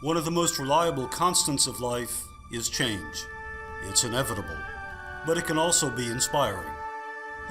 One of the most reliable constants of life is change. It's inevitable, but it can also be inspiring.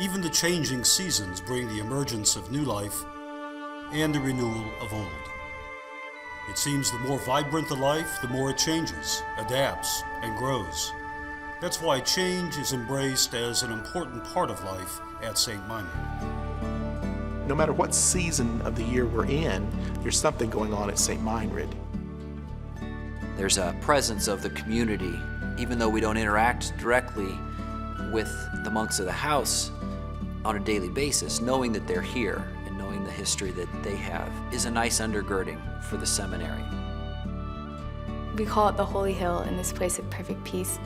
Even the changing seasons bring the emergence of new life and the renewal of old. It seems the more vibrant the life, the more it changes, adapts, and grows. That's why change is embraced as an important part of life at St. Meinrad. No matter what season of the year we're in, there's something going on at St. Meinrad. There's a presence of the community, even though we don't interact directly with the monks of the house on a daily basis. Knowing that they're here and knowing the history that they have is a nice undergirding for the seminary. We call it the Holy Hill and this place of perfect peace.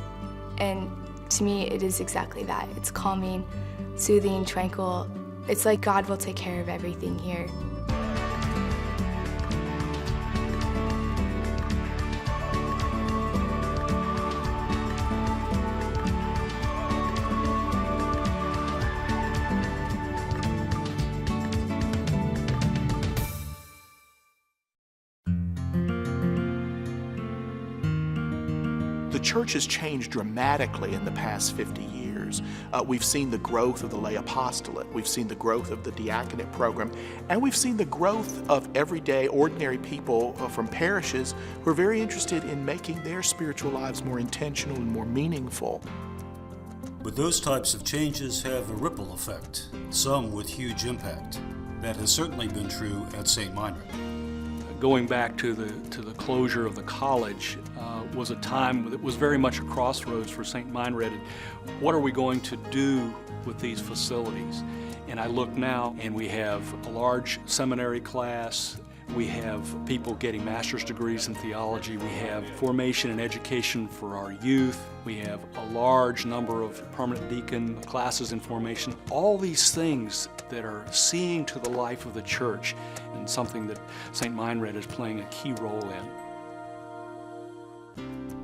And to me, it is exactly that. It's calming, soothing, tranquil. It's like God will take care of everything here. The church has changed dramatically in the past 50 years. We've seen the growth of the lay apostolate, we've seen the growth of the diaconate program, and we've seen the growth of everyday, ordinary people from parishes who are very interested in making their spiritual lives more intentional and more meaningful. But those types of changes have a ripple effect, some with huge impact. That has certainly been true at St. Meinrad. Going back to the closure of the college was a time that was very much a crossroads for St. Meinrad. What are we going to do with these facilities? And I look now, and we have a large seminary class. We have people getting master's degrees in theology. We have formation and education for our youth. We have a large number of permanent deacon classes in formation. All these things that are seeing to the life of the church, and something that St. Meinrad is playing a key role in.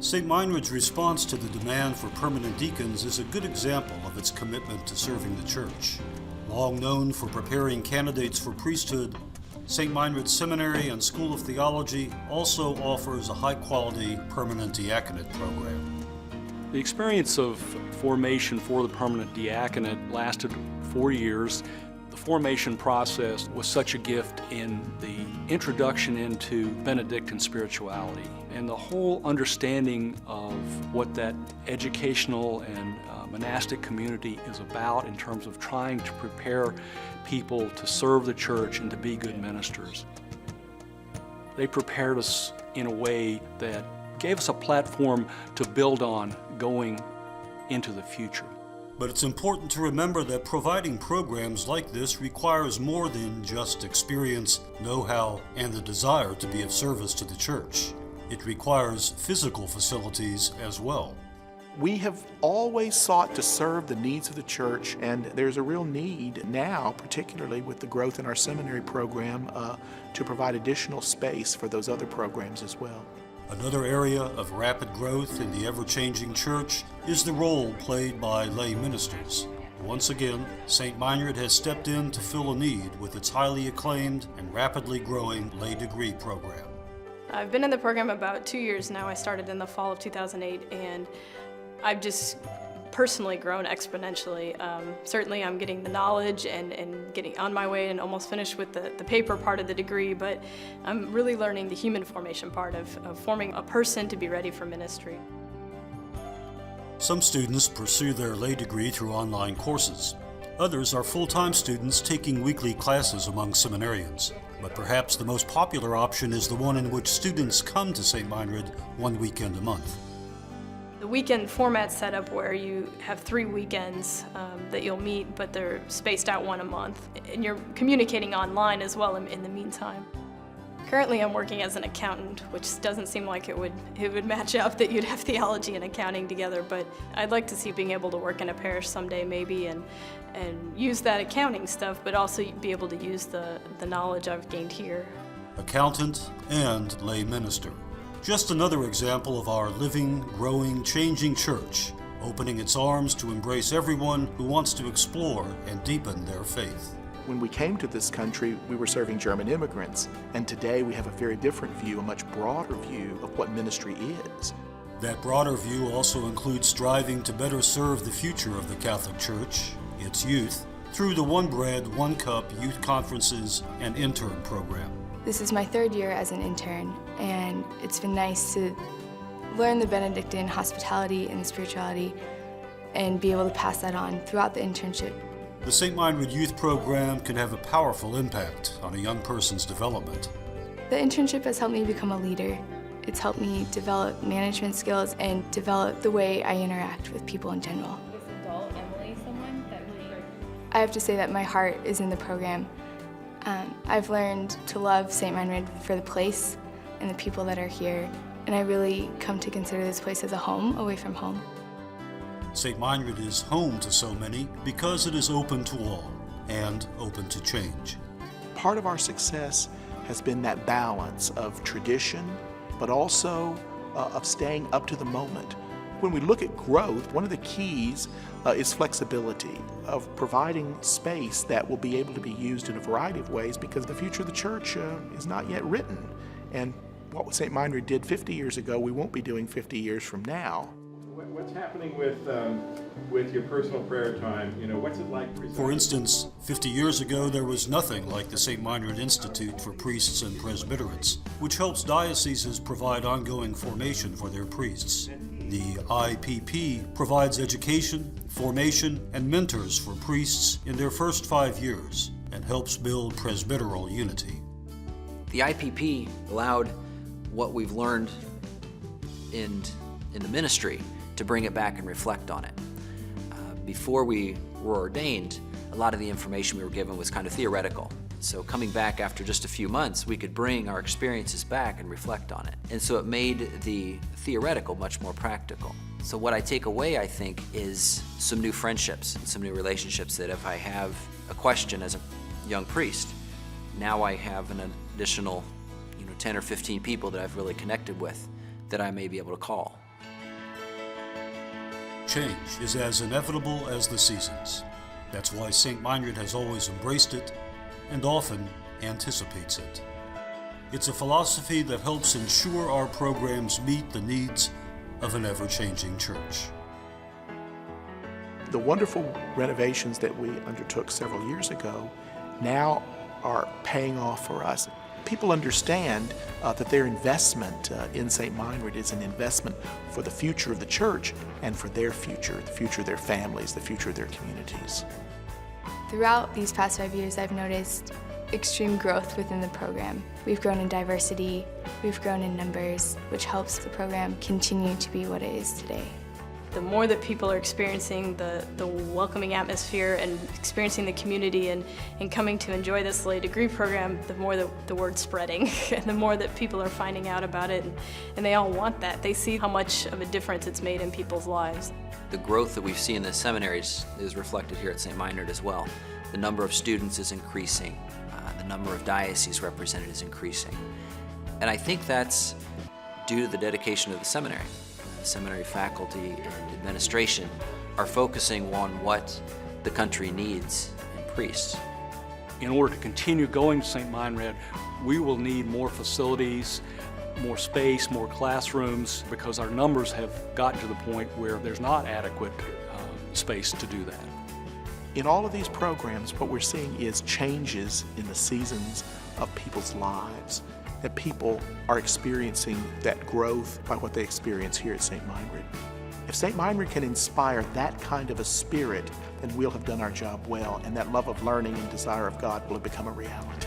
St. Meinrad's response to the demand for permanent deacons is a good example of its commitment to serving the church. Long known for preparing candidates for priesthood, St. Meinrad Seminary and School of Theology also offers a high-quality permanent diaconate program. The experience of formation for the permanent diaconate lasted 4 years. The formation process was such a gift in the introduction into Benedictine spirituality and the whole understanding of what that educational and monastic community is about in terms of trying to prepare people to serve the church and to be good ministers. They prepared us in a way that gave us a platform to build on going into the future. But it's important to remember that providing programs like this requires more than just experience, know-how, and the desire to be of service to the church. It requires physical facilities as well. We have always sought to serve the needs of the church, and there's a real need now, particularly with the growth in our seminary program, to provide additional space for those other programs as well. Another area of rapid growth in the ever-changing church is the role played by lay ministers. Once again, St. Meinrad has stepped in to fill a need with its highly acclaimed and rapidly growing lay degree program. I've been in the program about 2 years now. I started in the fall of 2008, and I've just personally grown exponentially. Certainly I'm getting the knowledge and getting on my way and almost finished with the paper part of the degree, but I'm really learning the human formation part of forming a person to be ready for ministry. Some students pursue their lay degree through online courses. Others are full-time students taking weekly classes among seminarians. But perhaps the most popular option is the one in which students come to St. Meinrad one weekend a month. The weekend format's set up where you have 3 weekends that you'll meet, but they're spaced out one a month. And you're communicating online as well in the meantime. Currently I'm working as an accountant, which doesn't seem like it would match up that you'd have theology and accounting together, but I'd like to see being able to work in a parish someday maybe and use that accounting stuff, but also be able to use the knowledge I've gained here. Accountant and lay minister. Just another example of our living, growing, changing church, opening its arms to embrace everyone who wants to explore and deepen their faith. When we came to this country, we were serving German immigrants, and today we have a very different view, a much broader view of what ministry is. That broader view also includes striving to better serve the future of the Catholic Church, its youth, through the One Bread, One Cup youth conferences and intern program. This is my third year as an intern, and it's been nice to learn the Benedictine hospitality and spirituality and be able to pass that on throughout the internship. The St. Meinrad Youth Program can have a powerful impact on a young person's development. The internship has helped me become a leader. It's helped me develop management skills and develop the way I interact with people in general. Is adult Emily someone that really... I have to say that my heart is in the program. I've learned to love St. Meinrad for the place and the people that are here, and I really come to consider this place as a home away from home. St. Meinrad is home to so many because it is open to all and open to change. Part of our success has been that balance of tradition, but also of staying up to the moment. When we look at growth, one of the keys is flexibility, of providing space that will be able to be used in a variety of ways, because the future of the church is not yet written. And what St. Meinrad did 50 years ago, we won't be doing 50 years from now. What's happening with your personal prayer time? You know, what's it like? For instance, 50 years ago, there was nothing like the St. Meinrad Institute for Priests and Presbyterates, which helps dioceses provide ongoing formation for their priests. The IPP provides education, formation, and mentors for priests in their first 5 years and helps build presbyteral unity. The IPP allowed what we've learned in the ministry to bring it back and reflect on it. Before we were ordained, a lot of the information we were given was kind of theoretical. So coming back after just a few months, we could bring our experiences back and reflect on it. And so it made the theoretical much more practical. So what I take away, I think, is some new friendships and some new relationships that if I have a question as a young priest, now I have an additional 10 or 15 people that I've really connected with that I may be able to call. Change is as inevitable as the seasons. That's why St. Meinrad has always embraced it and often anticipates it. It's a philosophy that helps ensure our programs meet the needs of an ever-changing church. The wonderful renovations that we undertook several years ago now are paying off for us. People understand that their investment in St. Meinrad is an investment for the future of the church and for their future, the future of their families, the future of their communities. Throughout these past 5 years, I've noticed extreme growth within the program. We've grown in diversity, we've grown in numbers, which helps the program continue to be what it is today. The more that people are experiencing the welcoming atmosphere and experiencing the community and coming to enjoy this lay degree program, the more the word's spreading and the more that people are finding out about it, and they all want that. They see how much of a difference it's made in people's lives. The growth that we've seen in the seminaries is reflected here at St. Meinrad as well. The number of students is increasing. The number of dioceses represented is increasing. And I think that's due to the dedication of the seminary. The seminary faculty and administration are focusing on what the country needs in priests. In order to continue going to St. Meinrad, we will need more facilities, more space, more classrooms, because our numbers have gotten to the point where there's not adequate space to do that. In all of these programs, what we're seeing is changes in the seasons of people's lives, that people are experiencing that growth by what they experience here at St. Meinrad. If St. Meinrad can inspire that kind of a spirit, then we'll have done our job well, and that love of learning and desire of God will have become a reality.